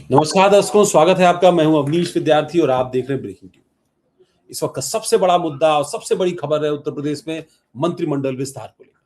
नमस्कार दर्शकों, स्वागत है आपका। मैं हूं अवनीश विद्यार्थी और आप देख रहे हैं ब्रेकिंग न्यूज। इस वक्त का सबसे बड़ा मुद्दा और सबसे बड़ी खबर है उत्तर प्रदेश में मंत्रिमंडल विस्तार को लेकर।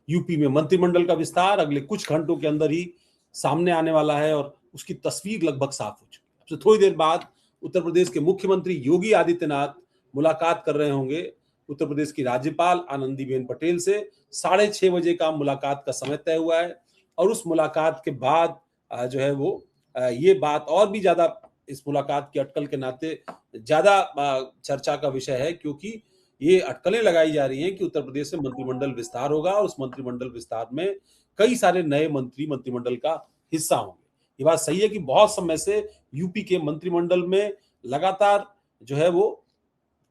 यूपी में मंत्रिमंडल का विस्तार अगले कुछ घंटों के अंदर ही सामने आने वाला है और उसकी तस्वीर लगभग साफ हो चुकी है। अब से थोड़ी देर बाद उत्तर प्रदेश के मुख्यमंत्री योगी आदित्यनाथ मुलाकात कर रहे होंगे उत्तर प्रदेश की राज्यपाल आनंदीबेन पटेल से। 6:30 बजे का मुलाकात का समय तय हुआ है और उस मुलाकात के बाद जो है वो ये बात और भी ज्यादा इस मुलाकात की अटकल के नाते ज्यादा चर्चा का विषय है, क्योंकि ये अटकलें लगाई जा रही हैं कि उत्तर प्रदेश में मंत्रिमंडल विस्तार होगा और उस मंत्रिमंडल विस्तार में कई सारे नए मंत्री मंत्रिमंडल का हिस्सा होंगे। ये बात सही है कि बहुत समय से यूपी के मंत्रिमंडल में लगातार जो है वो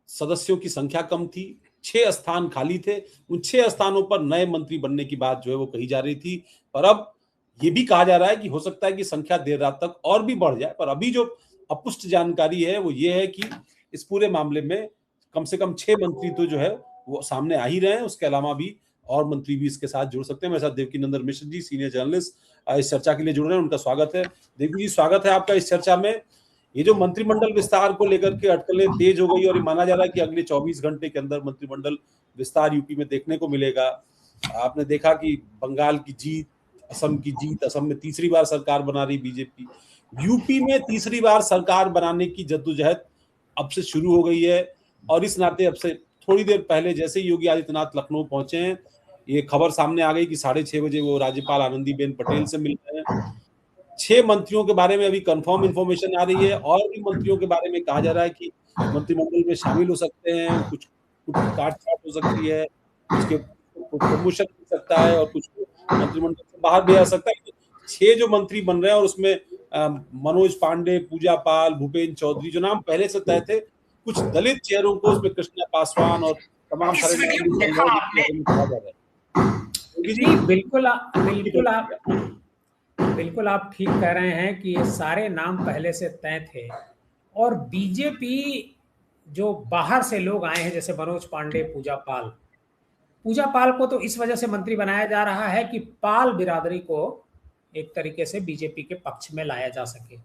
सदस्यों की संख्या कम थी। 6 स्थान खाली थे। उन 6 स्थानों पर नए मंत्री बनने की बात जो है वो कही जा रही थी, पर अब ये भी कहा जा रहा है कि हो सकता है कि संख्या देर रात तक और भी बढ़ जाए। पर अभी जो अपुष्ट जानकारी है वो ये है कि इस पूरे मामले में कम से कम 6 मंत्री तो जो है वो सामने आ ही रहे हैं। उसके अलावा भी और मंत्री भी इसके साथ जुड़ सकते हैं। मेरे साथ देवकीनंदन मिश्र जी, सीनियर जर्नलिस्ट, इस चर्चा के लिए जुड़ रहे हैं। उनका स्वागत है। देवकी जी, स्वागत है आपका इस चर्चा में। ये जो मंत्रिमंडल विस्तार को लेकर के अटकलें तेज हो गई और ये माना जा रहा है कि अगले 24 घंटे के अंदर मंत्रिमंडल विस्तार यूपी में देखने को मिलेगा। आपने देखा कि बंगाल की जीत, असम की जीत, असम में तीसरी बार सरकार बना रही बीजेपी, यूपी में तीसरी बार सरकार बनाने की जद्दोजहद अब से शुरू हो गई है। और इस नाते अब से थोड़ी देर पहले जैसे ही योगी आदित्यनाथ लखनऊ पहुंचे हैं, ये खबर सामने आ गई कि 6:30 बजे वो राज्यपाल आनंदीबेन पटेल से मिल रहे हैं। 6 मंत्रियों के बारे में अभी कंफर्म इंफॉर्मेशन आ रही है और भी मंत्रियों के बारे में कहा जा रहा है कि मंत्रिमंडल में शामिल हो सकते हैं। कुछ कुछ काट छाट हो सकती है, उसके प्रमोशन हो सकता है और कुछ मंत्रिमंडल से बाहर भी आ सकता है। 6 जो मंत्री बन रहे हैं और उसमें मनोज पांडे, पूजा पाल, भूपेन्द्र चौधरी जो नाम पहले से तय थे, कुछ दलित चेहरों को उसमें कृष्णा पासवान और तमाम सारे बिल्कुल आप ठीक कह रहे हैं कि ये सारे नाम पहले से तय थे। और बीजेपी जो बाहर से लोग आए हैं जैसे मनोज पांडे, पूजा पाल को तो इस वजह से मंत्री बनाया जा रहा है कि पाल बिरादरी को एक तरीके से बीजेपी के पक्ष में लाया जा सके।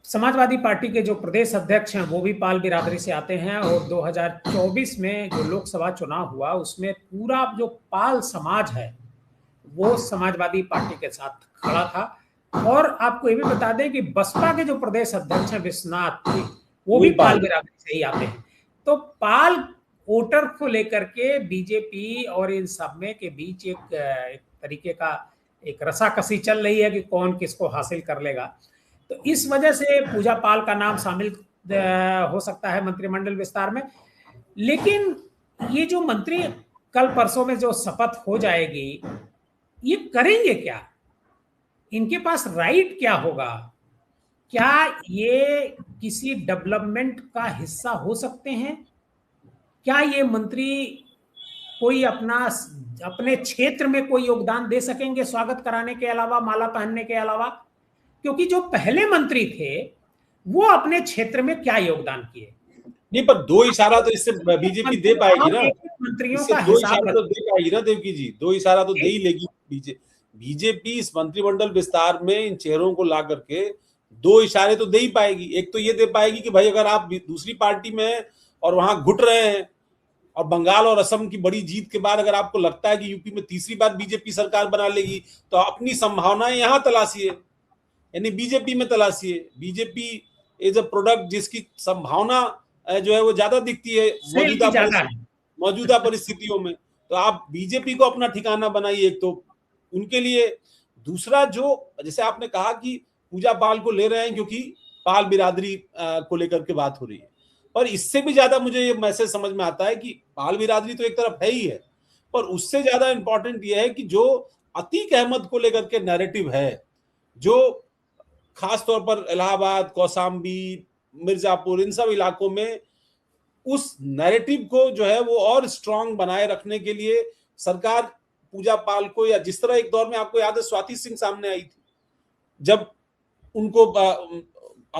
समाजवादी पार्टी के जो प्रदेश अध्यक्ष हैं वो भी पाल बिरादरी से आते हैं और 2024 में जो लोकसभा चुनाव हुआ उसमें पूरा जो पाल समाज है वो समाजवादी पार्टी के साथ खड़ा था। और आपको ये भी बता दें कि बसपा के जो प्रदेश अध्यक्ष हैं विश्वनाथ जी, वो भी पाल बिरादरी से ही आते हैं। तो पाल वोटर को लेकर के बीजेपी और इन सब में के बीच एक तरीके का एक रसाकसी चल रही है कि कौन किसको हासिल कर लेगा। तो इस वजह से पूजा पाल का नाम शामिल हो सकता है मंत्रिमंडल विस्तार में। लेकिन ये जो मंत्री कल परसों में जो शपथ हो जाएगी, ये करेंगे क्या? इनके पास राइट क्या होगा? क्या ये किसी डेवलपमेंट का हिस्सा हो सकते हैं? क्या ये मंत्री कोई अपने क्षेत्र में कोई योगदान दे सकेंगे स्वागत कराने के अलावा, माला पहनने के अलावा? क्योंकि जो पहले मंत्री थे वो अपने क्षेत्र में क्या योगदान किए? नहीं, पर 2 इशारा तो इससे बीजेपी दे पाएगी ना। मंत्रियों का 2 इशारा तो दे पाएगी ना देवकी जी, 2 इशारा तो दे ही लेगी बीजेपी इस मंत्रिमंडल विस्तार में इन चेहरों को ला करके 2 इशारे तो दे ही पाएगी। एक तो ये दे पाएगी कि भाई अगर आप दूसरी पार्टी में और वहां घुट रहे हैं और बंगाल और असम की बड़ी जीत के बाद अगर आपको लगता है कि यूपी में तीसरी बार बीजेपी सरकार बना लेगी तो अपनी संभावनाएं यहां तलाशिए, यानी बीजेपी में तलाशिए। बीजेपी इज अ प्रोडक्ट जिसकी संभावना जो है वो ज्यादा दिखती है मौजूदा परिस्थितियों में। तो आप बीजेपी को अपना ठिकाना बनाइए एक तो उनके लिए। दूसरा, जो जैसे आपने कहा कि पूजा पाल को ले रहे हैं क्योंकि पाल बिरादरी को लेकर के बात हो रही है, पर इससे भी ज्यादा मुझे ये मैसेज समझ में आता है कि पाल बिरादरी तो एक तरफ है ही है, पर उससे ज्यादा इंपॉर्टेंट ये है कि जो अतीक अहमद को लेकर के नैरेटिव है, जो खासतौर पर इलाहाबाद, कौसाम्बी, मिर्जापुर, इन सब इलाकों में उस नैरेटिव को जो है वो और स्ट्रांग बनाए रखने के लिए सरकार पूजा पाल को, या जिस तरह एक दौर में आपको याद है स्वाति सिंह सामने आई थी जब उनको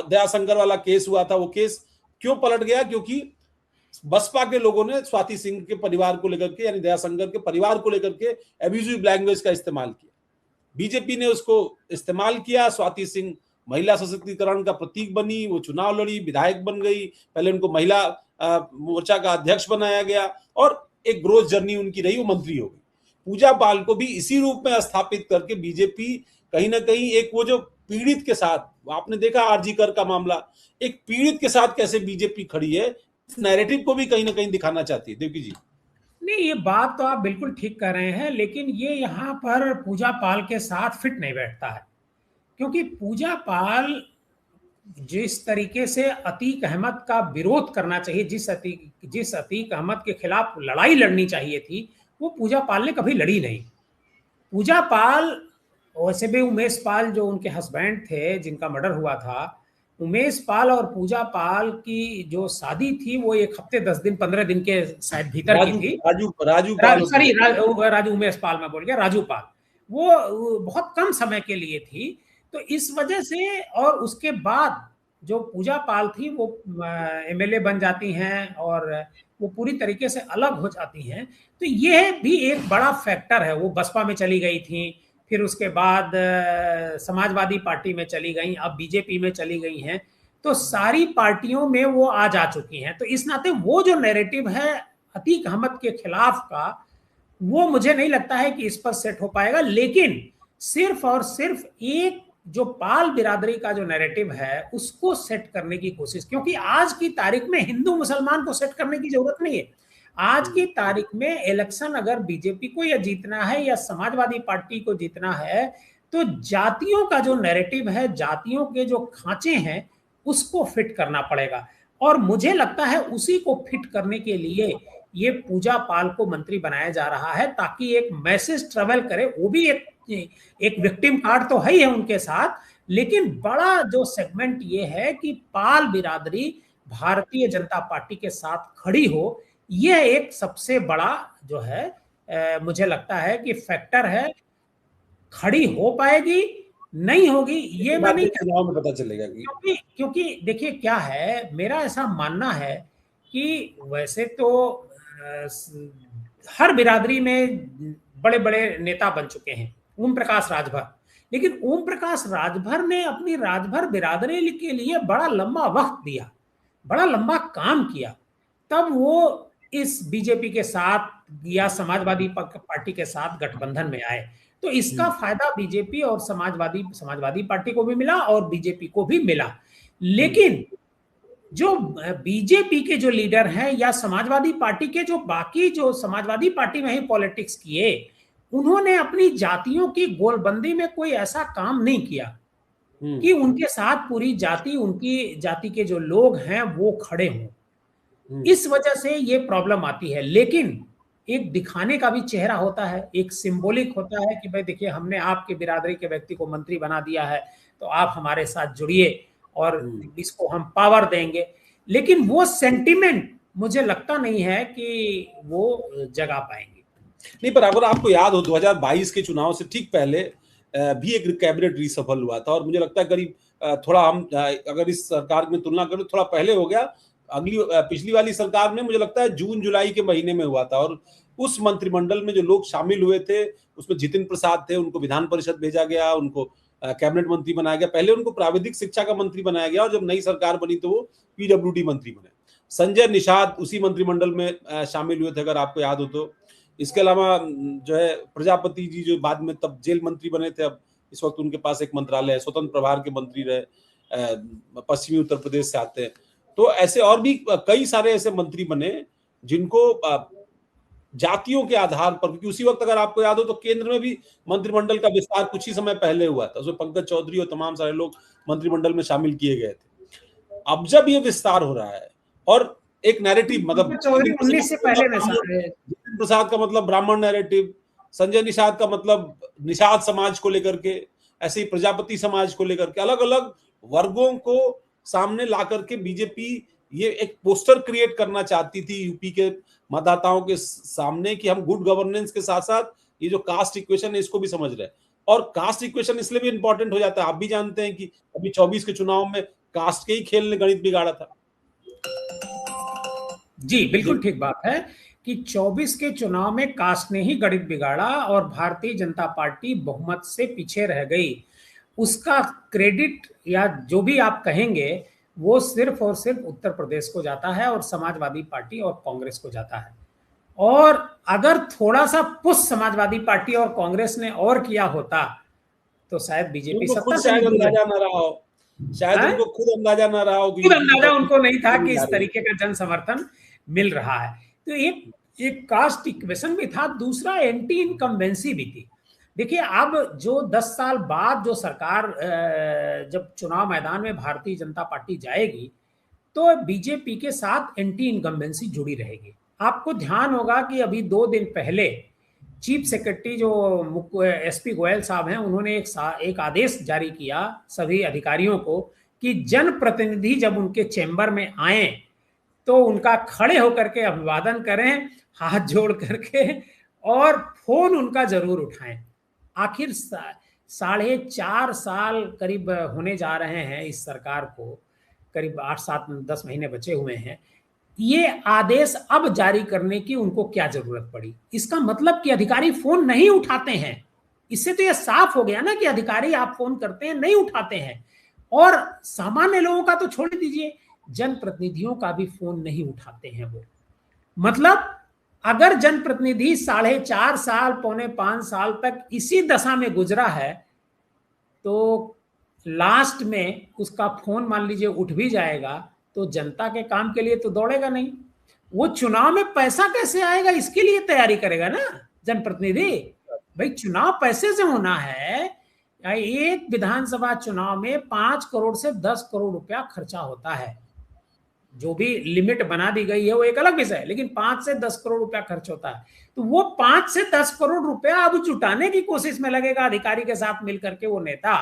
दयाशंकर वाला केस हुआ था, वो केस क्यों पलट गया? क्योंकि बसपा के लोगों ने स्वाति सिंह के परिवार को लेकर के, यानी दयाशंकर के परिवार को लेकर के एब्यूजिव लैंग्वेज का इस्तेमाल किया। बीजेपी ने उसको इस्तेमाल किया। स्वाति सिंह महिला सशक्तिकरण का प्रतीक बनी, वो चुनाव लड़ी, विधायक बन गई, पहले उनको महिला मोर्चा का अध्यक्ष बनाया गया और एक ग्रोथ जर्नी उनकी रही, वो मंत्री हो गई। पूजा पाल को भी इसी रूप में स्थापित करके बीजेपी कहीं ना कहीं एक वो जो पीड़ित के साथ, आपने देखा आरजी कर का मामला, एक पीड़ित के साथ कैसे बीजेपी खड़ी है, इस नैरेटिव को भी कहीं ना कहीं दिखाना चाहती है। देवकी जी, नहीं, ये बात तो आप बिल्कुल ठीक कर रहे हैं, लेकिन ये यहाँ पर पूजा पाल के साथ फिट नहीं बैठता है। क्योंकि पूजा पाल जिस तरीके से अतीक अहमद का विरोध करना चाहिए, जिस अतीक अहमद के खिलाफ लड़ाई लड़नी चाहिए थी, वो पूजा पाल ने कभी लड़ी नहीं। पूजा पाल, वैसे भी उमेश पाल जो उनके हस्बैंड थे जिनका मर्डर हुआ था, उमेश पाल और पूजा पाल की जो शादी थी वो 1 हफ्ते 10 दिन 15 दिन के शायद भीतर की थी। राजू उमेश पाल मैं बोल गया, राजू पाल, वो बहुत कम समय के लिए थी। तो इस वजह से, और उसके बाद जो पूजा पाल थी वो एमएलए बन जाती हैं और वो पूरी तरीके से अलग हो जाती हैं। तो ये भी एक बड़ा फैक्टर है। वो बसपा में चली गई थी, फिर उसके बाद समाजवादी पार्टी में चली गई, अब बीजेपी में चली गई हैं। तो सारी पार्टियों में वो आ जा चुकी हैं। तो इस नाते वो जो नैरेटिव है अतीक अहमद के खिलाफ का, वो मुझे नहीं लगता है कि इस पर सेट हो पाएगा। लेकिन सिर्फ और सिर्फ एक जो पाल बिरादरी का जो नैरेटिव है उसको सेट करने की कोशिश, क्योंकि आज की तारीख में हिंदू मुसलमान को सेट करने की जरूरत नहीं है। आज की तारीख में इलेक्शन अगर बीजेपी को या जीतना है या समाजवादी पार्टी को जीतना है, तो जातियों का जो नैरेटिव है, जातियों के जो खांचे हैं, उसको फिट करना पड़ेगा। और मुझे लगता है उसी को फिट करने के लिए ये पूजा पाल को मंत्री बनाया जा रहा है, ताकि एक मैसेज ट्रेवल करे। वो भी एक विक्टिम कार्ड तो है ही है उनके साथ, लेकिन बड़ा जो सेगमेंट ये है कि पाल बिरादरी भारतीय जनता पार्टी के साथ खड़ी हो, यह एक सबसे बड़ा जो है मुझे लगता है कि फैक्टर है। खड़ी हो पाएगी नहीं होगी ये मैं नहीं, चुनाव में पता चलेगा। क्योंकि देखिए क्या है, मेरा ऐसा मानना है कि वैसे तो हर बिरादरी में बड़े बड़े नेता बन चुके हैं, ओम प्रकाश राजभर, लेकिन ओम प्रकाश राजभर ने अपनी राजभर बिरादरी के लिए बड़ा लंबा वक्त दिया, बड़ा लंबा काम किया, तब वो इस बीजेपी के साथ या समाजवादी पार्टी के साथ गठबंधन में आए। तो इसका फायदा बीजेपी और समाजवादी पार्टी को भी मिला और बीजेपी को भी मिला। लेकिन जो बीजेपी के जो लीडर हैं या समाजवादी पार्टी के जो बाकी जो समाजवादी पार्टी में ही पॉलिटिक्स किए, उन्होंने अपनी जातियों की गोलबंदी में कोई ऐसा काम नहीं किया कि उनके साथ पूरी जाति, उनकी जाति के जो लोग हैं वो खड़े हों। इस वजह से ये प्रॉब्लम आती है। लेकिन एक दिखाने का भी चेहरा होता है, एक सिंबॉलिक होता है कि भाई देखिए हमने आपके बिरादरी के व्यक्ति को मंत्री बना दिया है, तो आप हमारे साथ जुड़िए और इसको हम पावर देंगे। लेकिन वो सेंटिमेंट मुझे लगता नहीं है कि वो जगा पाएंगे। नहीं, पर अगर आपको याद हो 2022 के चुनाव से ठीक पहले भी एक कैबिनेट रीसफल हुआ था, और मुझे लगता है करीब थोड़ा हम अगर इस सरकार में तुलना करें थोड़ा पहले हो गया। पिछली वाली सरकार में मुझे लगता है जून जुलाई के महीने में हुआ था, और उस मंत्रिमंडल में जो लोग शामिल हुए थे उसमें जितिन प्रसाद थे, उनको विधान परिषद भेजा गया, उनको कैबिनेट मंत्री बनाया गया। पहले उनको प्राविधिक शिक्षा का मंत्री बनाया गया और जब नई सरकार बनी तो वो पीडब्ल्यूडी मंत्री बने। संजय निषाद उसी मंत्रिमंडल में शामिल हुए थे, अगर आपको याद हो तो। इसके अलावा जो है प्रजापति जी जो बाद में तब जेल मंत्री बने थे, अब इस वक्त उनके पास एक मंत्रालय है, स्वतंत्र प्रभार के मंत्री रहे, पश्चिमी उत्तर प्रदेश से आते हैं। तो ऐसे और भी कई सारे ऐसे मंत्री बने जिनको जातियों के आधार पर, क्योंकि उसी वक्त अगर आपको याद हो तो केंद्र में भी मंत्रिमंडल का विस्तार कुछ ही समय पहले हुआ था, उसमें पंकज चौधरी और तमाम सारे लोग मंत्रिमंडल में शामिल किए गए थे। अब जब ये विस्तार हो रहा है और एक नैरेटिव, मतलब जितिन प्रसाद का मतलब ब्राह्मण नैरेटिव, संजय निषाद का मतलब निषाद समाज को लेकर के, ऐसे ही प्रजापति समाज को लेकर के, अलग अलग वर्गों को सामने ला करके बीजेपी ये एक पोस्टर क्रिएट करना चाहती थी यूपी के मतदाताओं के सामने कि हम गुड गवर्नेंस के साथ साथ ये जो कास्ट इक्वेशन है इसको भी समझ रहे हैं। और कास्ट इक्वेशन इसलिए भी इंपॉर्टेंट हो जाता है, आप भी जानते हैं कि अभी 24 के चुनाव में कास्ट के ही खेल ने गणित बिगाड़ा था। जी बिल्कुल ठीक बात है कि 24 के चुनाव में कास्ट ने ही गणित बिगाड़ा और भारतीय जनता पार्टी बहुमत से पीछे रह गई, उसका क्रेडिट या जो भी आप कहेंगे वो सिर्फ और सिर्फ उत्तर प्रदेश को जाता है और समाजवादी पार्टी और कांग्रेस को जाता है। और अगर थोड़ा सा पुश समाजवादी पार्टी और कांग्रेस ने और किया होता तो शायद बीजेपी उनको खुद 70 से शायद भी दूर अंदाजा ना रहा हो, शायद है? उनको खुद अंदाजा ना रहा हो कि खुद अंदाजा उनको नहीं था कि इस जा रही है। तरीके का जन समर्थन मिल रहा है। तो एक कास्ट इक्वेशन भी था, दूसरा एंटी इनकम्बेंसी भी थी। देखिए अब जो 10 साल बाद जो सरकार जब चुनाव मैदान में भारतीय जनता पार्टी जाएगी तो बीजेपी के साथ एंटी इनकम्बेंसी जुड़ी रहेगी। आपको ध्यान होगा कि अभी 2 दिन पहले चीफ सेक्रेटरी जो एसपी गोयल साहब हैं, उन्होंने एक आदेश जारी किया सभी अधिकारियों को कि जनप्रतिनिधि जब उनके चैम्बर में आए तो उनका खड़े होकर के अभिवादन करें, हाथ जोड़ करके, और फोन उनका जरूर उठाएं। आखिर 4.5 साल करीब होने जा रहे हैं इस सरकार को, करीब 8-7-10 महीने बचे हुए हैं। ये आदेश अब जारी करने की उनको क्या जरूरत पड़ी? इसका मतलब कि अधिकारी फोन नहीं उठाते हैं। इससे तो ये साफ हो गया ना कि अधिकारी आप फोन करते हैं नहीं उठाते हैं। और सामान्य लोगों का तो छोड़ दीजिए, जनप्रतिनिधियों का भी फोन नहीं उठाते हैं वो। मतलब अगर जनप्रतिनिधि 4.5 साल 4.25 साल तक इसी दशा में गुजरा है तो लास्ट में उसका फोन मान लीजिए उठ भी जाएगा तो जनता के काम के लिए तो दौड़ेगा नहीं। वो चुनाव में पैसा कैसे आएगा इसके लिए तैयारी करेगा ना जनप्रतिनिधि। भाई चुनाव पैसे से होना है। एक विधानसभा चुनाव में 5 करोड़ से 10 करोड़ रुपया खर्चा होता है। जो भी लिमिट बना दी गई है वो एक अलग विषय है, लेकिन 5 से 10 करोड़ रुपया खर्च होता है। तो वो 5 से 10 करोड़ रुपया अब जुटाने की कोशिश में लगेगा अधिकारी के साथ मिलकर के, वो नेता,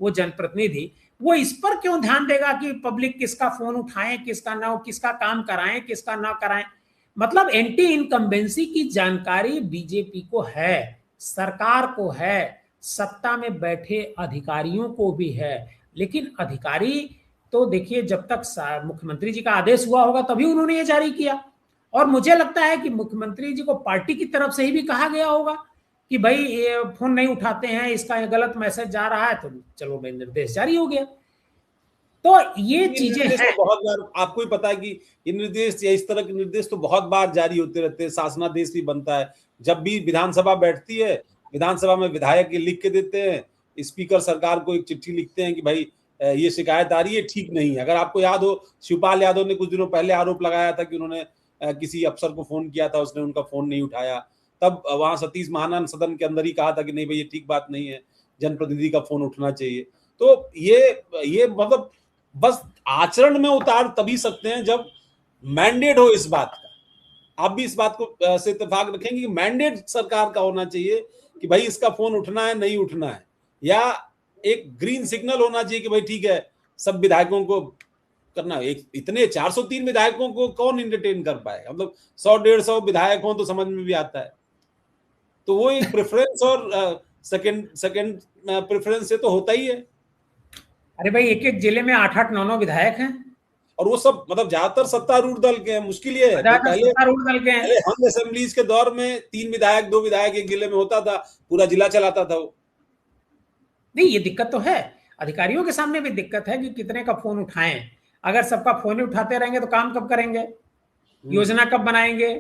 वो जनप्रतिनिधि, वो इस पर क्यों ध्यान देगा कि पब्लिक किसका फोन उठाएं, किसका ना, किसका काम कराएं, किसका ना कराएं। मतलब एंटी इनकम्बेंसी की जानकारी बीजेपी को है, सरकार को है, सत्ता में बैठे अधिकारियों को भी है। लेकिन अधिकारी तो देखिए जब तक मुख्यमंत्री जी का आदेश हुआ होगा तभी उन्होंने ये जारी किया। और मुझे लगता है कि मुख्यमंत्री जी को पार्टी की तरफ से ही भी कहा गया होगा कि भाई ये फोन नहीं उठाते हैं, इसका गलत मैसेज जा रहा है, तो चलो भाई निर्देश जारी हो गया। तो ये चीजें हैं। तो बहुत बार आपको ही पता है कि ये निर्देश या इस तरह के निर्देश तो बहुत बार जारी होते रहते हैं, शासनादेश भी बनता है। जब भी विधानसभा बैठती है, विधानसभा में विधायक ये लिख के देते हैं, स्पीकर सरकार को एक चिट्ठी लिखते हैं कि भाई ये शिकायत आ रही है, ठीक नहीं है। अगर आपको याद हो, शिवपाल यादव ने कुछ दिनों पहले आरोप लगाया था कि उन्होंने किसी अफसर को फोन किया था, उसने उनका फोन नहीं उठाया। तब वहां सतीश महाना सदन के अंदर ही कहा था कि नहीं भाई ये ठीक बात नहीं है, जनप्रतिनिधि का फोन उठना चाहिए। तो ये मतलब बस आचरण में उतार तभी सकते हैं जब मैंडेट हो इस बात का। आप भी इस बात को से इत्तेफाक रखेंगे कि मैंडेट सरकार का होना चाहिए कि भाई इसका फोन उठना है नहीं उठना है, या एक ग्रीन सिग्नल होना चाहिए कि भाई ठीक है सब विधायकों को करना। एक इतने 403 विधायकों को कौन एंटरटेन कर पाएगा? मतलब 100-150 विधायक हो तो समझ में भी आता है। तो वो एक प्रेफरेंस और सेकंड प्रेफरेंस से तो होता ही है। अरे भाई एक एक जिले में 8-8 9-9 विधायक हैं और वो सब मतलब ज्यादातर सत्तारूढ़ दल के हैं। मुश्किल ये है, पहले हम असेंबलीज के दौर में 3 विधायक 2 विधायक एक जिले में होता था, पूरा जिला चलाता था वो। नहीं ये दिक्कत तो है, अधिकारियों के सामने भी दिक्कत है कि कितने का फोन उठाएं। अगर सबका फोन ही उठाते रहेंगे तो काम कब करेंगे, योजना कब बनाएंगे,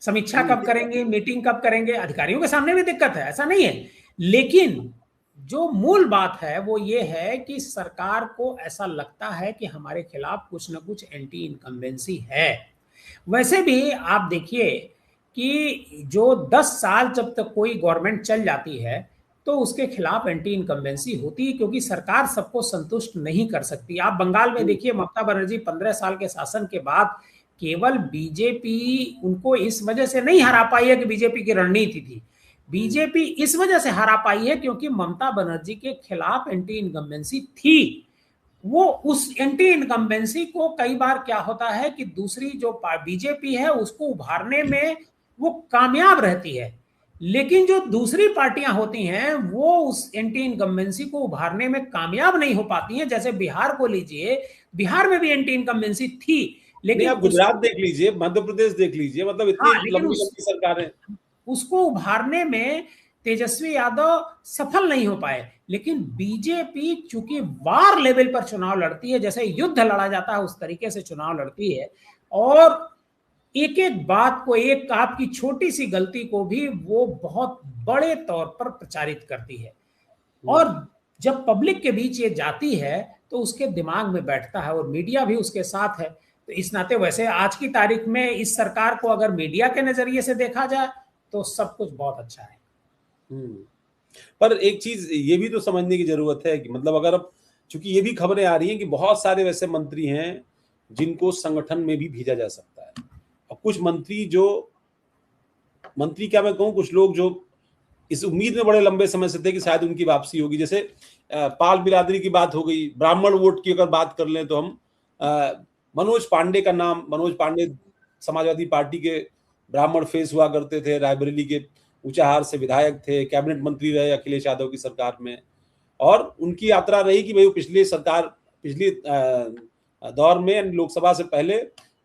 समीक्षा कब करेंगे, मीटिंग कब करेंगे। अधिकारियों के सामने भी दिक्कत है, ऐसा नहीं है। लेकिन जो मूल बात है वो ये है कि सरकार को ऐसा लगता है कि हमारे खिलाफ कुछ ना कुछ एंटी इनकम्बेंसी है। वैसे भी आप देखिए कि जो 10 साल जब तक कोई गवर्नमेंट चल जाती है तो उसके खिलाफ एंटी इनकम्बेंसी होती है, क्योंकि सरकार सबको संतुष्ट नहीं कर सकती। आप बंगाल में देखिए, ममता बनर्जी 15 साल के शासन के बाद केवल बीजेपी उनको इस वजह से नहीं हरा पाई है कि बीजेपी की रणनीति थी, बीजेपी इस वजह से हरा पाई है क्योंकि ममता बनर्जी के खिलाफ एंटी इनकम्बेंसी थी। वो उस एंटी इनकम्बेंसी को कई बार क्या होता है कि दूसरी जो बीजेपी है उसको उभारने में वो कामयाब रहती है, लेकिन जो दूसरी पार्टियां होती हैं वो उस एंटी इनकम्बेंसी को उभारने में कामयाब नहीं हो पाती हैं। जैसे बिहार को लीजिए, बिहार में भी एंटी इनकम्बेंसी थी, नहीं, आप गुजरात देख लीजिए, मध्य प्रदेश देख लीजिए, मतलब इतनी लंबी लंबी सरकारें, उसको उभारने में तेजस्वी यादव सफल नहीं हो पाए। लेकिन बीजेपी चूंकि वार लेवल पर चुनाव लड़ती है, जैसे युद्ध लड़ा जाता है उस तरीके से चुनाव लड़ती है, और एक एक बात को, एक आपकी छोटी सी गलती को भी वो बहुत बड़े तौर पर प्रचारित करती है, और जब पब्लिक के बीच ये जाती है तो उसके दिमाग में बैठता है, और मीडिया भी उसके साथ है। तो इस नाते वैसे आज की तारीख में इस सरकार को अगर मीडिया के नजरिए से देखा जाए तो सब कुछ बहुत अच्छा है। पर एक चीज ये भी तो समझने की जरूरत है कि मतलब अगर अब, चूंकि ये भी खबरें आ रही हैं कि बहुत सारे वैसे मंत्री हैं जिनको संगठन में भी भेजा जा सकता है, और कुछ मंत्री क्या मैं कहूँ, कुछ लोग जो इस उम्मीद में बड़े लंबे समय से थे कि शायद उनकी वापसी होगी, जैसे पाल बिरादरी की बात हो गई, ब्राह्मण वोट की अगर बात कर लें तो हम मनोज पांडे का नाम, मनोज पांडे समाजवादी पार्टी के ब्राह्मण फेस हुआ करते थे, रायबरेली के ऊंचाहार से विधायक थे, कैबिनेट मंत्री रहे अखिलेश यादव की सरकार में, और उनकी यात्रा रही कि भाई वो पिछली दौर में लोकसभा से पहले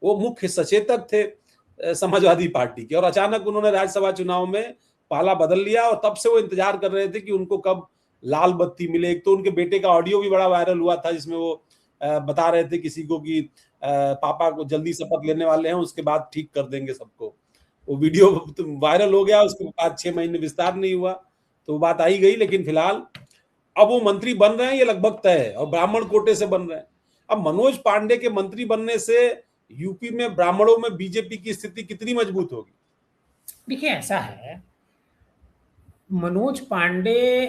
वो मुख्य सचेतक थे समाजवादी पार्टी के, और अचानक उन्होंने राज्यसभा चुनाव में पाला बदल लिया, और तब से वो इंतजार कर रहे थे कि उनको कब लाल बत्ती मिले। एक तो उनके बेटे का ऑडियो भी बड़ा वायरल हुआ था जिसमें वो बता रहे थे किसी को कि पापा को जल्दी शपथ लेने वाले हैं, उसके बाद ठीक कर देंगे सबको। वो वीडियो वायरल हो गया, उसके बाद 6 महीने विस्तार नहीं हुआ, तो वो बात आई गई। लेकिन फिलहाल अब वो मंत्री बन रहे हैं, ये लगभग तय है, और ब्राह्मण कोटे से बन रहे हैं। अब मनोज पांडे के मंत्री बनने से यूपी में ब्राह्मणों में बीजेपी की स्थिति कितनी मजबूत होगी? देखिए, ऐसा है, मनोज पांडे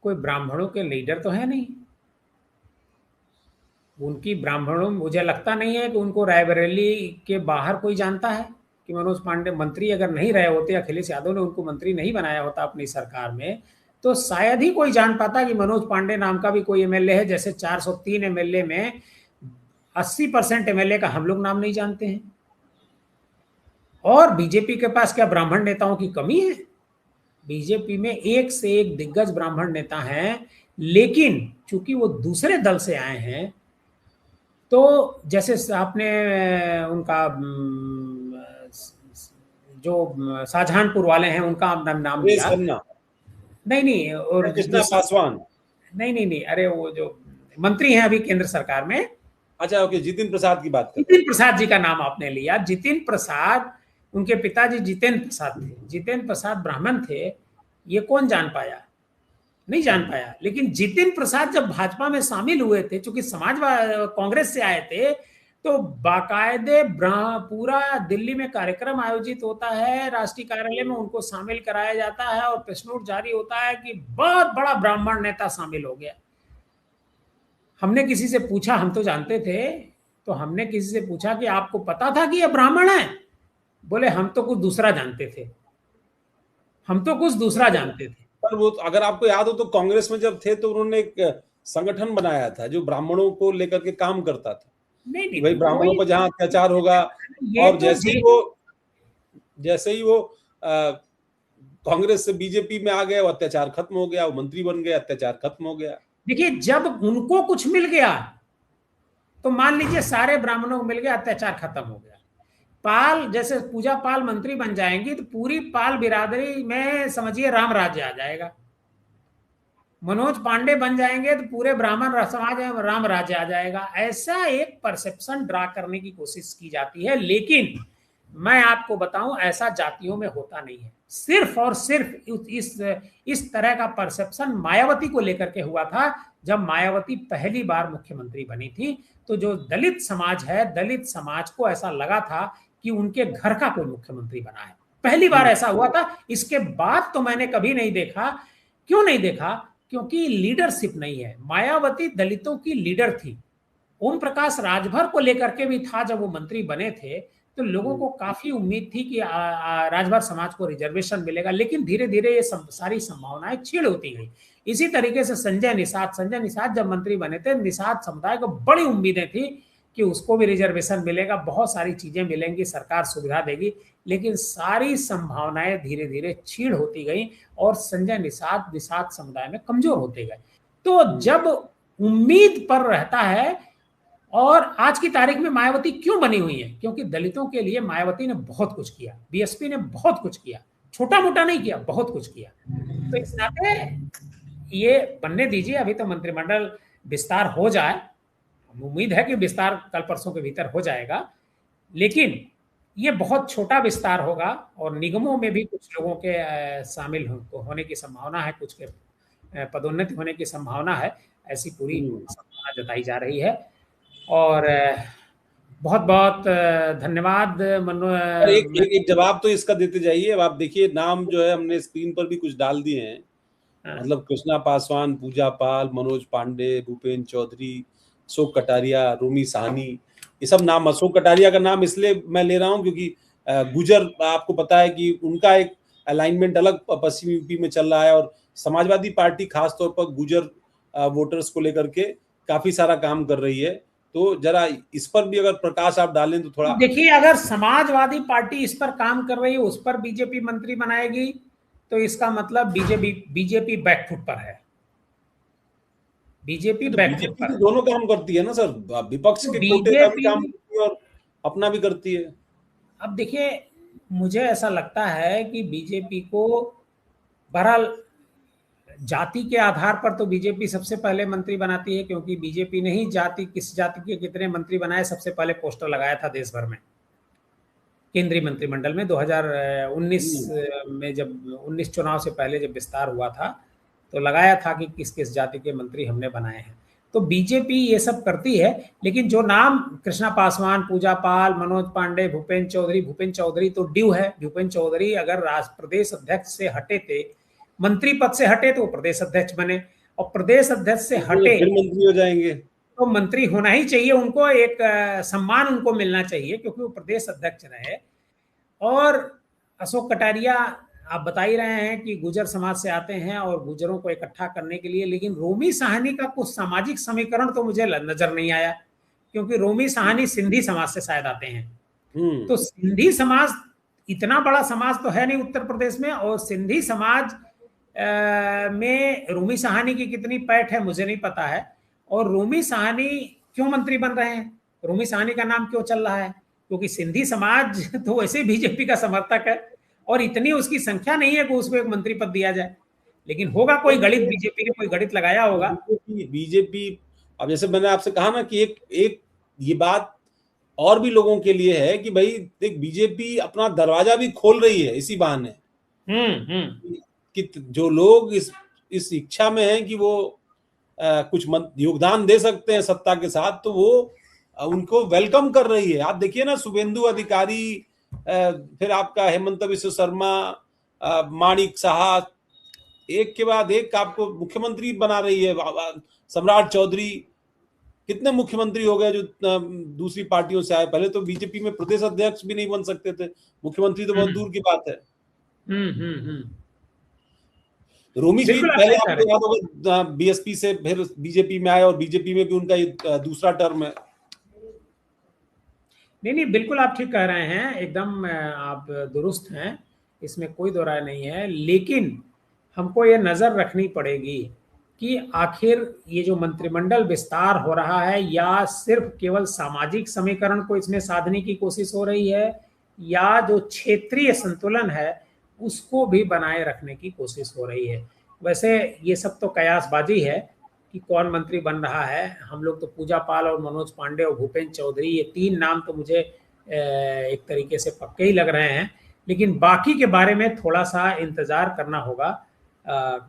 कोई ब्राह्मणों के लीडर तो है नहीं। उनकी ब्राह्मणों, मुझे लगता नहीं है कि उनको रायबरेली के बाहर कोई जानता है कि मनोज पांडे मंत्री अगर नहीं रहे होते, अखिलेश यादव ने उनको मंत्री नहीं बनाया होता अपनी सरकार में, तो शायद ही कोई जान पाता कि मनोज पांडे नाम का भी कोई एमएलए है। जैसे 403 एमएलए में 80% एमएलए का हम लोग नाम नहीं जानते हैं। और बीजेपी के पास क्या ब्राह्मण नेताओं की कमी है? बीजेपी में एक से एक दिग्गज ब्राह्मण नेता हैं, लेकिन चूंकि वो दूसरे दल से आए हैं, तो जैसे आपने उनका जो शाहजहानपुर वाले हैं उनका नाम लिया, नहीं, और कृष्णा पासवान, नहीं, अरे वो जो मंत्री हैं अभी केंद्र सरकार में, अच्छा ओके, जितिन प्रसाद की बात कर, जितिन प्रसाद जी का नाम आपने लिया। जितिन प्रसाद, उनके पिताजी जितेंद्र प्रसाद थे, जितेंद्र प्रसाद ब्राह्मण थे, ये कौन जान पाया? नहीं जान पाया। लेकिन जितिन प्रसाद जब भाजपा में शामिल हुए थे, चूंकि कांग्रेस से आए थे, तो बाकायदे पूरा दिल्ली में कार्यक्रम आयोजित होता है, राष्ट्रीय कार्यालय में उनको शामिल कराया जाता है, और प्रेस नोट जारी होता है कि बहुत बड़ा ब्राह्मण नेता शामिल हो गया। हमने किसी से पूछा, हम तो जानते थे, तो हमने किसी से पूछा कि आपको पता था कि ये ब्राह्मण है? बोले हम तो कुछ दूसरा जानते थे, हम तो कुछ दूसरा जानते थे। पर वो अगर आपको याद हो तो कांग्रेस में जब थे तो उन्होंने एक संगठन बनाया था जो ब्राह्मणों को लेकर के काम करता था। नहीं, भाई ब्राह्मणों पर जहां अत्याचार होगा, और तो जैसे ही वो कांग्रेस से बीजेपी में आ गए, वो अत्याचार खत्म हो गया, वो मंत्री बन गए, अत्याचार खत्म हो गया। देखिए, जब उनको कुछ मिल गया तो मान लीजिए सारे ब्राह्मणों को मिल गया, अत्याचार खत्म हो गया। पाल, जैसे पूजा पाल मंत्री बन जाएंगी तो पूरी पाल बिरादरी में समझिए राम राज्य आ जाएगा। मनोज पांडे बन जाएंगे तो पूरे ब्राह्मण समाज में राम राज्य आ जाएगा। ऐसा एक परसेप्शन ड्रा करने की कोशिश की जाती है, लेकिन मैं आपको बताऊं ऐसा जातियों में होता नहीं है। सिर्फ और सिर्फ इस तरह का परसेप्शन मायावती को लेकर के हुआ था। जब मायावती पहली बार मुख्यमंत्री बनी थी तो जो दलित समाज है, दलित समाज को ऐसा लगा था कि उनके घर का कोई मुख्यमंत्री बना है। पहली बार ऐसा हुआ था। इसके बाद तो मैंने कभी नहीं देखा। क्यों नहीं देखा? क्योंकि लीडरशिप नहीं है। मायावती दलितों की लीडर थी। ओम प्रकाश राजभर को लेकर के भी था, जब वो मंत्री बने थे तो लोगों को काफी उम्मीद थी कि राजभर समाज को रिजर्वेशन मिलेगा, लेकिन धीरे धीरे ये सारी संभावनाएं छीड़ होती गई। इसी तरीके से संजय निषाद जब मंत्री बने थे, निषाद समुदाय को बड़ी उम्मीदें थी कि उसको भी रिजर्वेशन मिलेगा, बहुत सारी चीजें मिलेंगी, सरकार सुविधा देगी, लेकिन सारी संभावनाएं धीरे धीरे छीड़ होती गई और संजय निषाद समुदाय में कमजोर होते गए। तो जब उम्मीद पर रहता है और आज की तारीख में मायावती क्यों बनी हुई है? क्योंकि दलितों के लिए मायावती ने बहुत कुछ किया, बीएसपी ने बहुत कुछ किया, छोटा मोटा नहीं किया, बहुत कुछ किया। तो इस नाते ये बनने दीजिए, अभी तो मंत्रिमंडल विस्तार हो जाए, उम्मीद है कि विस्तार कल परसों के भीतर हो जाएगा, लेकिन ये बहुत छोटा विस्तार होगा और निगमों में भी कुछ लोगों के शामिल होने की संभावना है, कुछ के पदोन्नति होने की संभावना है, ऐसी पूरी संभावना जताई जा रही है। और बहुत बहुत धन्यवाद और एक जवाब तो इसका देते जाइए। अब आप देखिए, नाम जो है हमने स्क्रीन पर भी कुछ डाल दिए हैं, मतलब कृष्णा पासवान, पूजा पाल, मनोज पांडे, भूपेंद्र चौधरी, अशोक कटारिया, रोमी साहनी, ये सब नाम। अशोक कटारिया का नाम इसलिए मैं ले रहा हूं क्योंकि गुजर, आपको पता है कि उनका एक अलाइनमेंट अलग पश्चिमी यूपी में चल रहा है, और समाजवादी पार्टी खासतौर पर गुजर वोटर्स को लेकर के काफी सारा काम कर रही है। तो जरा इस पर भी अगर प्रकाश आप डालें तो थोड़ा। देखिए, अगर समाजवादी पार्टी इस पर काम कर रही है, उस पर बीजेपी मंत्री बनाएगी, तो इसका मतलब बीजेपी बैकफुट पर है। बीजेपी बैकफुट पर तो दोनों काम करती है ना सर, विपक्ष तो के कोटे का भी काम बीजेपी करती है और अपना भी करती है। अब देखिए, मुझे ऐसा लगता है कि बीजेपी को बहरहाल जाति के आधार पर तो बीजेपी सबसे पहले मंत्री बनाती है, क्योंकि बीजेपी ने ही जाति, किस जाति के कितने मंत्री बनाए, सबसे पहले पोस्टर लगाया था देश भर में केंद्रीय मंत्रिमंडल में 2019 में, जब 19 चुनाव से पहले जब विस्तार हुआ था तो लगाया था कि किस किस जाति के मंत्री हमने बनाए हैं। तो बीजेपी ये सब करती है, लेकिन जो नाम कृष्णा पासवान, पूजा पाल, मनोज पांडे, भूपेंद्र चौधरी तो ड्यू है। भूपेंद्र चौधरी अगर प्रदेश अध्यक्ष से हटे थे, मंत्री पद से हटे तो वो प्रदेश अध्यक्ष बने, और प्रदेश अध्यक्ष से हटे फिर मंत्री हो जाएंगे तो मंत्री होना ही चाहिए उनको, एक सम्मान उनको मिलना चाहिए क्योंकि वो प्रदेश अध्यक्ष रहे। और अशोक कटारिया, आप बता ही रहे हैं कि गुजर समाज से आते हैं और गुजरों को इकट्ठा करने के लिए, लेकिन रोमी साहनी का कुछ सामाजिक समीकरण तो मुझे नजर नहीं आया, क्योंकि रोमी साहनी सिंधी समाज से शायद आते हैं। तो सिंधी समाज इतना बड़ा समाज तो है नहीं उत्तर प्रदेश में, और सिंधी समाज में रोमी साहनी की कितनी पैठ है मुझे नहीं पता है। और रोमी साहनी क्यों मंत्री बन रहे हैं, रोमी साहनी का नाम क्यों चल रहा है? क्योंकि सिंधी समाज तो वैसे बीजेपी का समर्थक है और इतनी उसकी संख्या नहीं है कि उसको एक मंत्री पद दिया जाए, लेकिन होगा कोई गणित, बीजेपी ने कोई गणित लगाया होगा। बीजेपी अब जैसे मैंने आपसे कहा ना कि एक ये बात और भी लोगों के लिए है कि भाई देख, बीजेपी अपना दरवाजा भी खोल रही है इसी बहाने कि जो लोग इस इच्छा में हैं कि वो कुछ योगदान दे सकते हैं सत्ता के साथ, तो वो उनको वेलकम कर रही है। आप देखिए ना, शुभेंदु अधिकारी, फिर आपका हेमंत बिश्व शर्मा, माणिक साहा, एक के बाद एक आपको मुख्यमंत्री बना रही है। सम्राट चौधरी, कितने मुख्यमंत्री हो गए जो दूसरी पार्टियों से आए। पहले तो बीजेपी में प्रदेश अध्यक्ष भी नहीं बन सकते थे, मुख्यमंत्री तो बहुत दूर की बात है। रोमी जी पहले आपको याद होगा बीएसपी से फिर बीजेपी में आए, और बीजेपी में भी उनका दूसरा टर्म है। नहीं, बिल्कुल आप ठीक कह रहे हैं, एकदम आप दुरुस्त हैं, इसमें कोई दो राय नहीं है। लेकिन हमको ये नजर रखनी पड़ेगी कि आखिर ये जो मंत्रिमंडल विस्तार हो रहा है, या सिर्फ केवल सामाजिक समीकरण को इसमें साधने की कोशिश हो रही है, या जो क्षेत्रीय संतुलन है उसको भी बनाए रखने की कोशिश हो रही है। वैसे ये सब तो कयासबाजी है कि कौन मंत्री बन रहा है। हम लोग तो पूजा पाल और मनोज पांडे और भूपेंद्र चौधरी, ये तीन नाम तो मुझे एक तरीके से पक्के ही लग रहे हैं, लेकिन बाकी के बारे में थोड़ा सा इंतजार करना होगा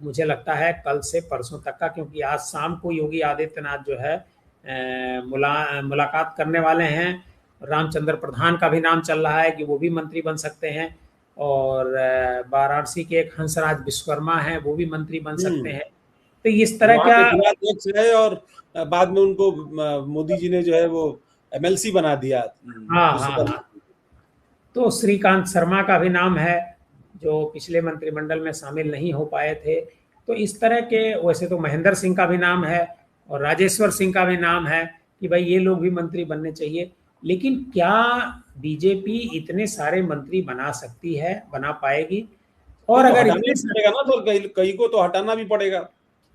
मुझे लगता है कल से परसों तक का, क्योंकि आज शाम को योगी आदित्यनाथ जो है मुलाकात करने वाले हैं। रामचंद्र प्रधान का भी नाम चल रहा है कि वो भी मंत्री बन सकते हैं, और वाराणसी के एक हंसराज विश्वकर्मा हैं, वो भी मंत्री बन सकते हैं। तो इस तरह का है, और बाद में उनको मोदी जी ने जो है वो एमएलसी बना दिया। हाँ। तो श्रीकांत शर्मा का भी नाम है जो पिछले मंत्रिमंडल में शामिल नहीं हो पाए थे। तो इस तरह के, वैसे तो महेंद्र सिंह का भी नाम है और राजेश्वर सिंह का भी नाम है कि भाई ये लोग भी मंत्री बनने चाहिए। लेकिन क्या बीजेपी इतने सारे मंत्री बना सकती है, बना पाएगी? और अगर इतने पड़ेगा ना, तो कई को तो हटाना भी पड़ेगा,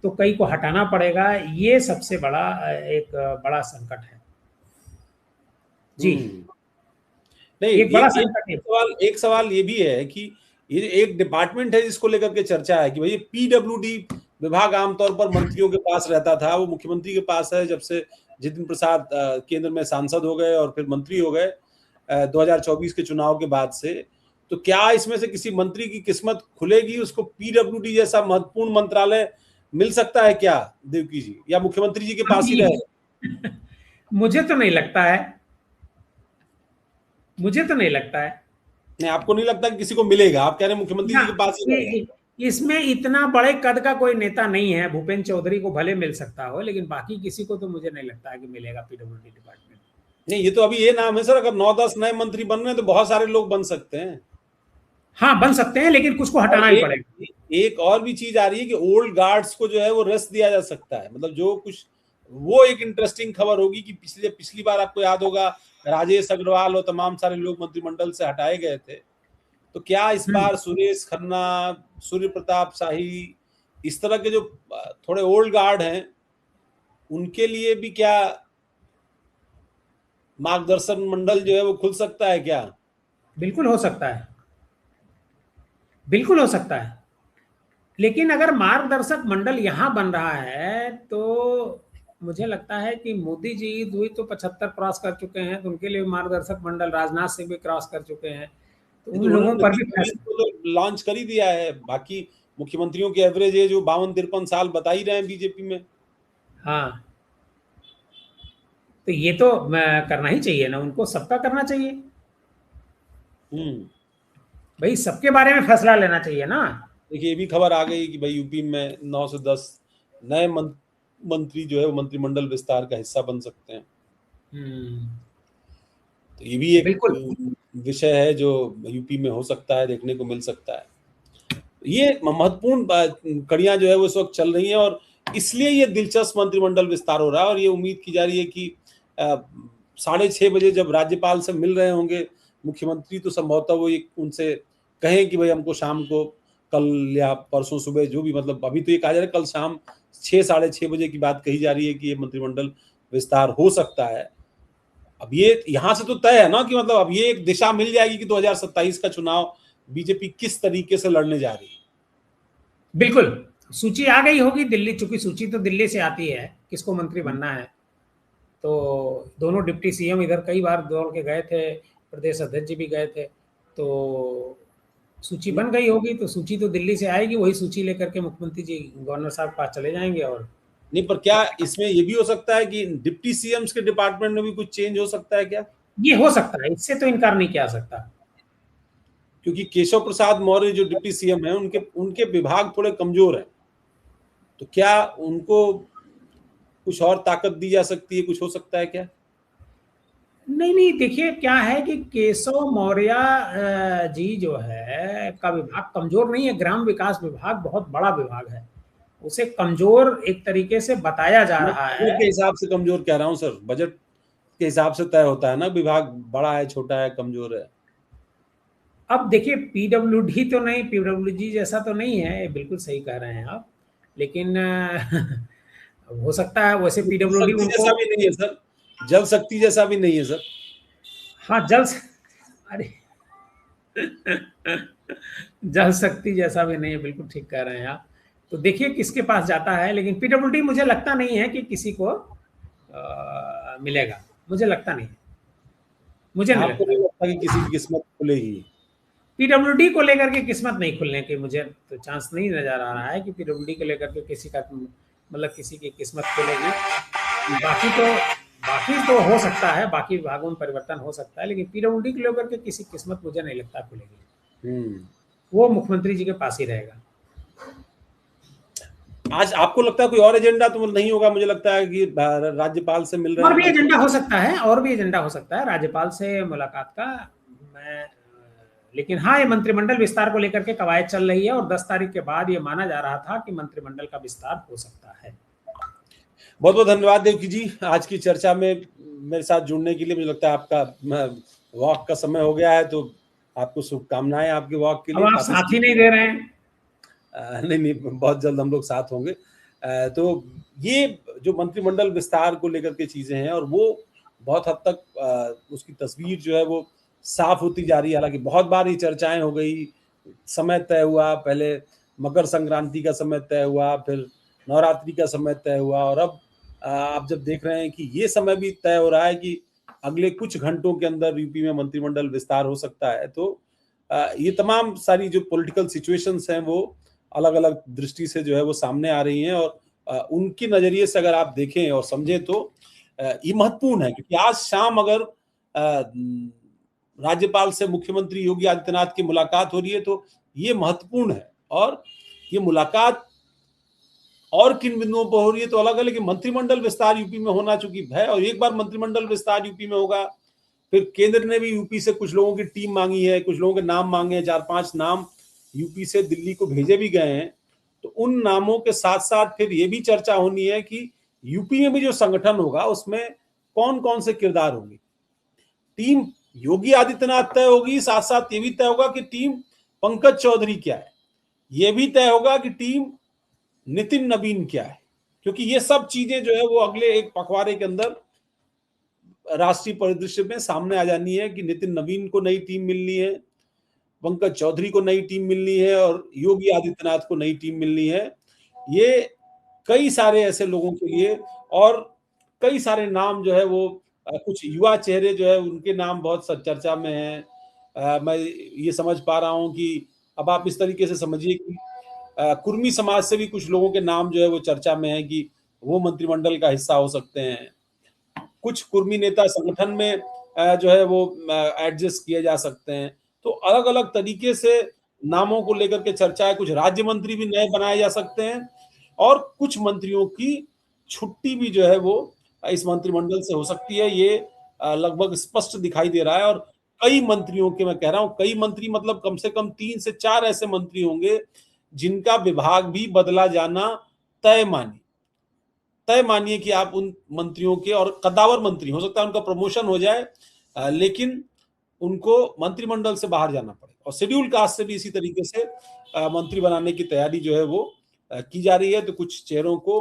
तो कई को हटाना पड़ेगा। ये सबसे बड़ा एक बड़ा संकट है। जी, नहीं, एक बड़ा संकट है। एक सवाल ये भी है कि ये एक डिपार्टमेंट है जिसको लेकर के चर्चा है कि भाई पीडब्ल्यूडी विभाग आमतौर पर मंत्रियों के पास रहता था, वो मुख्यमंत्री के पास है जब से जितिन प्रसाद केंद्र में सांसद हो गए और फिर मंत्री हो गए 2024 के चुनाव के बाद से। तो क्या इसमें से किसी मंत्री की किस्मत खुलेगी, उसको पीडब्ल्यूडी जैसा महत्वपूर्ण मंत्रालय मिल सकता है क्या देवकी जी, या मुख्यमंत्री जी के पास ही रहे? मुझे तो नहीं लगता है, मुझे तो नहीं लगता है। नहीं, आपको नहीं लगता कि किसी को मिलेगा? आप कह रहे हैं मुख्यमंत्री जी के पास ही रहेगा। इसमें इतना बड़े कद का कोई नेता नहीं है। भूपेंद्र चौधरी को भले मिल सकता हो, लेकिन बाकी किसी को तो मुझे नहीं लगता है कि मिलेगा पीडब्ल्यूडी डिपार्टमेंट। नहीं, ये तो अभी ये नाम है सर, अगर 9-10 नए मंत्री बन रहे हैं तो बहुत सारे लोग बन सकते हैं। हाँ, बन सकते हैं, लेकिन कुछ को हटाना ही पड़ेगा। एक और भी चीज आ रही है कि ओल्ड गार्ड्स को जो है वो रेस्ट दिया जा सकता है, मतलब जो कुछ, वो एक इंटरेस्टिंग खबर होगी कि पिछली बार आपको याद होगा राजेश अग्रवाल और तमाम सारे लोग मंत्रिमंडल से हटाए गए थे, तो क्या इस बार सुरेश खन्ना, सूर्य प्रताप शाही, इस तरह के जो थोड़े ओल्ड गार्ड हैं उनके लिए भी क्या मार्गदर्शन मंडल जो है वो खुल सकता है क्या? बिल्कुल हो सकता है, बिल्कुल हो सकता है। लेकिन अगर मार्गदर्शक मंडल यहां बन रहा है तो मुझे लगता है कि मोदी जी हुई तो 75 क्रॉस कर चुके हैं, तो उनके लिए मार्गदर्शक मंडल, राजनाथ सिंह भी क्रॉस कर चुके हैं, तो उन लोगों पर भी तो लॉन्च कर ही दिया है। बाकी मुख्यमंत्रियों की एवरेज एज जो 52-53 साल बता ही रहे हैं बीजेपी में। हाँ, तो ये तो करना ही चाहिए ना, उनको सबका करना चाहिए भाई, सबके बारे में फैसला लेना चाहिए ना। देखिए, ये भी खबर आ गई कि भाई यूपी में 9 से 10 नए मंत्री जो है वो मंत्रिमंडल विस्तार का हिस्सा बन सकते हैं। तो ये भी एक विषय है जो यूपी में हो सकता है, देखने को मिल सकता है। ये महत्वपूर्ण कड़ियां जो है वो इस वक्त चल रही हैं और इसलिए ये दिलचस्प मंत्रिमंडल विस्तार हो रहा है और ये उम्मीद की जा रही है कि 6:30 बजे जब राज्यपाल से मिल रहे होंगे मुख्यमंत्री, तो संभवतः वो उनसे कहें कि भाई हमको शाम को कल या परसों सुबह जो भी, मतलब अभी तो ये कहा जा रहा है कल शाम 6-6:30 बजे की बात कही जा रही है कि ये मंत्रिमंडल विस्तार हो सकता है। अब ये यहां से तो तय है ना कि मतलब अब ये एक दिशा मिल जाएगी कि 2027 का चुनाव बीजेपी किस तरीके से लड़ने जा रही है। बिल्कुल, सूची आ गई होगी दिल्ली, चूंकि सूची तो दिल्ली से आती है किसको मंत्री बनना है, तो दोनों डिप्टी सीएम इधर कई बार दौड़ के गए थे, प्रदेश अध्यक्ष जी भी गए थे, तो सूची बन गई होगी, तो सूची तो दिल्ली से आएगी, वही सूची लेकर के मुख्यमंत्री जी गवर्नर साहब के पास चले जाएंगे। और नहीं, पर क्या इसमें ये भी हो सकता है कि डिप्टी सीएम्स के डिपार्टमेंट में भी कुछ चेंज हो सकता है क्या? ये हो सकता है, इससे तो इनकार नहीं किया सकता, क्योंकि केशव प्रसाद मौर्य जो डिप्टी सीएम है उनके विभाग थोड़े कमजोर हैं, तो क्या उनको कुछ और ताकत दी जा सकती है, कुछ हो सकता है क्या? नहीं, देखिए क्या है कि केशव मौर्य जी जो है का विभाग कमजोर नहीं है, ग्राम विकास विभाग बहुत बड़ा विभाग है, उसे कमजोर एक तरीके से बताया जा रहा है। के हिसाब से कमजोर कह रहा हूं सर, बजट के हिसाब से तय होता है ना विभाग बड़ा है, छोटा है, कमजोर है। अब देखिए पीडब्ल्यूडी तो नहीं, पीडब्ल्यूडी जैसा तो नहीं है, बिल्कुल सही कह रहे हैं आप, लेकिन हो सकता है वैसे पीडब्ल्यूडी उनको जैसा भी नहीं है सर, जल शक्ति जैसा भी नहीं है सर। हाँ, अरे जल शक्ति जैसा भी नहीं है, बिल्कुल ठीक कह रहे हैं आप। तो देखिए किसके पास जाता है, लेकिन पीडब्ल्यूडी मुझे लगता नहीं है कि किसी को मिलेगा, मुझे लगता नहीं, मुझे नहीं आपको नहीं लगता कि किसी की किस्मत खुलेगी? पीडब्ल्यूडी को लेकर के किस्मत नहीं खुलने की मुझे तो चांस नहीं नजर आ रहा है कि पीडब्ल्यूडी को लेकर के किसी का मतलब किसी की किस्मत खुलेगी। बाकी तो हो सकता है, बाकी विभागों में परिवर्तन हो सकता है, लेकिन पीडब्ल्यूडी को लेकर के किसी किस्मत मुझे नहीं लगता खुलेगी, वो मुख्यमंत्री जी के पास ही रहेगा। आज आपको लगता है कोई और एजेंडा तो नहीं होगा? मुझे लगता है कि राज्यपाल से मिल रहे हैं, और भी एजेंडा हो सकता है, और भी एजेंडा हो सकता है राज्यपाल से मुलाकात का, लेकिन हाँ, ये मंत्रिमंडल विस्तार को लेकर के कवायद चल रही है और 10 तारीख के बाद ये माना जा रहा था कि मंत्रिमंडल का विस्तार हो सकता है। बहुत बहुत धन्यवाद देवकी जी, आज की चर्चा में मेरे साथ जुड़ने के लिए। मुझे लगता है आपका वॉक का समय हो गया है, तो आपको शुभकामनाएं आपके वॉक के लिए। अब आप साथ ही नहीं दे रहे हैं। नहीं, बहुत जल्द हम लोग साथ होंगे। तो ये जो मंत्रिमंडल विस्तार को लेकर के चीजें हैं और वो बहुत हद तक उसकी तस्वीर जो है वो साफ होती जा रही है। हालांकि बहुत बार ये चर्चाएं हो गई, समय तय हुआ, पहले मकर संक्रांति का समय तय हुआ, फिर नवरात्रि का समय तय हुआ, और अब आप जब देख रहे हैं कि ये समय भी तय हो रहा है कि अगले कुछ घंटों के अंदर यूपी में मंत्रिमंडल विस्तार हो सकता है, तो ये तमाम सारी जो पॉलिटिकल सिचुएशंस हैं वो अलग अलग दृष्टि से जो है वो सामने आ रही हैं, और उनके नजरिए से अगर आप देखें और समझें तो ये महत्वपूर्ण है, क्योंकि आज शाम अगर राज्यपाल से मुख्यमंत्री योगी आदित्यनाथ की मुलाकात हो रही है तो ये महत्वपूर्ण है। और ये मुलाकात और किन बिंदुओं पर हो रही है तो अलग अलग, लेकिन मंत्रिमंडल विस्तार यूपी में होना चूंकि है, और एक बार मंत्रिमंडल विस्तार यूपी में होगा, फिर केंद्र ने भी यूपी से कुछ लोगों की टीम मांगी है, कुछ लोगों के नाम मांगे हैं, 4-5 नाम यूपी से दिल्ली को भेजे भी गए हैं, तो उन नामों के साथ साथ फिर ये भी चर्चा होनी है कि यूपी में भी जो संगठन होगा उसमें कौन कौन से किरदार होंगे। टीम योगी आदित्यनाथ तय होगी, साथ साथ ये भी तय होगा कि टीम पंकज चौधरी क्या है, ये भी तय होगा कि टीम नितिन नवीन क्या है, क्योंकि ये सब चीजें जो है वो अगले एक पखवाड़े के अंदर राष्ट्रीय परिदृश्य में सामने आ जानी है कि नितिन नवीन को नई टीम मिलनी है, पंकज चौधरी को नई टीम मिलनी है, और योगी आदित्यनाथ को नई टीम मिलनी है। ये कई सारे ऐसे लोगों के लिए, और कई सारे नाम जो है वो कुछ युवा चेहरे जो है उनके नाम बहुत चर्चा में हैं। मैं ये समझ पा रहा हूं कि अब आप इस तरीके से समझिए कि कुर्मी समाज से भी कुछ लोगों के नाम जो है वो चर्चा में है कि वो मंत्रिमंडल का हिस्सा हो सकते हैं। कुछ कुर्मी नेता संगठन में जो है वो एडजस्ट किए जा सकते हैं। तो अलग अलग तरीके से नामों को लेकर के चर्चा है। कुछ राज्य मंत्री भी नए बनाए जा सकते हैं, और कुछ मंत्रियों की छुट्टी भी जो है वो इस मंत्रिमंडल से हो सकती है। ये लगभग स्पष्ट दिखाई दे रहा है। और कई मंत्रियों के, मैं कह रहा हूं कई मंत्री, मतलब कम से कम 3 से 4 ऐसे मंत्री होंगे जिनका विभाग भी बदला जाना तय मानिए कि आप उन मंत्रियों के, और कद्दावर मंत्री हो सकता है उनका प्रमोशन हो जाए, लेकिन उनको मंत्रिमंडल से बाहर जाना पड़े। और शेड्यूल कास्ट से भी इसी तरीके से मंत्री बनाने की तैयारी जो है वो की जा रही है। तो कुछ चेहरों को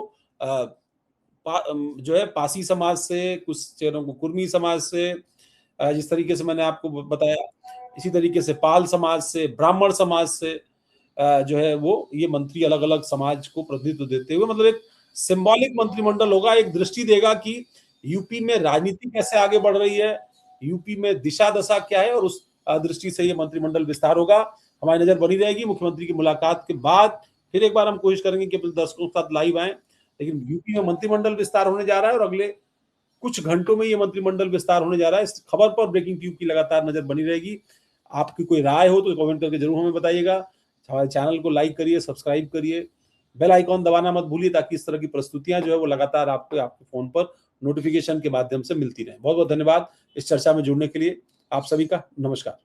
जो है पासी समाज से, कुछ चेहरों को कुर्मी समाज से, जिस तरीके से मैंने आपको बताया, इसी तरीके से पाल समाज से, ब्राह्मण समाज से जो है वो ये मंत्री अलग अलग समाज को प्रतिनिधित्व देते हुए, मतलब एक सिंबॉलिक मंत्रिमंडल होगा, एक दृष्टि देगा कि यूपी में राजनीति कैसे आगे बढ़ रही है, यूपी में दिशा दशा क्या है, और उस दृष्टि से ये मंत्रिमंडल विस्तार होगा। हमारी नजर बनी रहेगी। मुख्यमंत्री की मुलाकात के बाद फिर एक बार हम कोशिश करेंगे कि अपने दर्शकों के साथ लाइव आए। लेकिन यूपी में मंत्रिमंडल विस्तार होने जा रहा है, और अगले कुछ घंटों में ये मंत्रिमंडल विस्तार होने जा रहा है। इस खबर पर ब्रेकिंग ट्यूब की लगातार नजर बनी रहेगी। आपकी कोई राय हो तो कमेंट करके जरूर हमें बताइएगा। हमारे चैनल को लाइक करिए, सब्सक्राइब करिए, बेल आइकॉन दबाना मत भूलिए, ताकि इस तरह की प्रस्तुतियां जो है वो लगातार आपको आपके फोन पर नोटिफिकेशन के माध्यम से मिलती रहे। बहुत बहुत धन्यवाद इस चर्चा में जुड़ने के लिए। आप सभी का नमस्कार।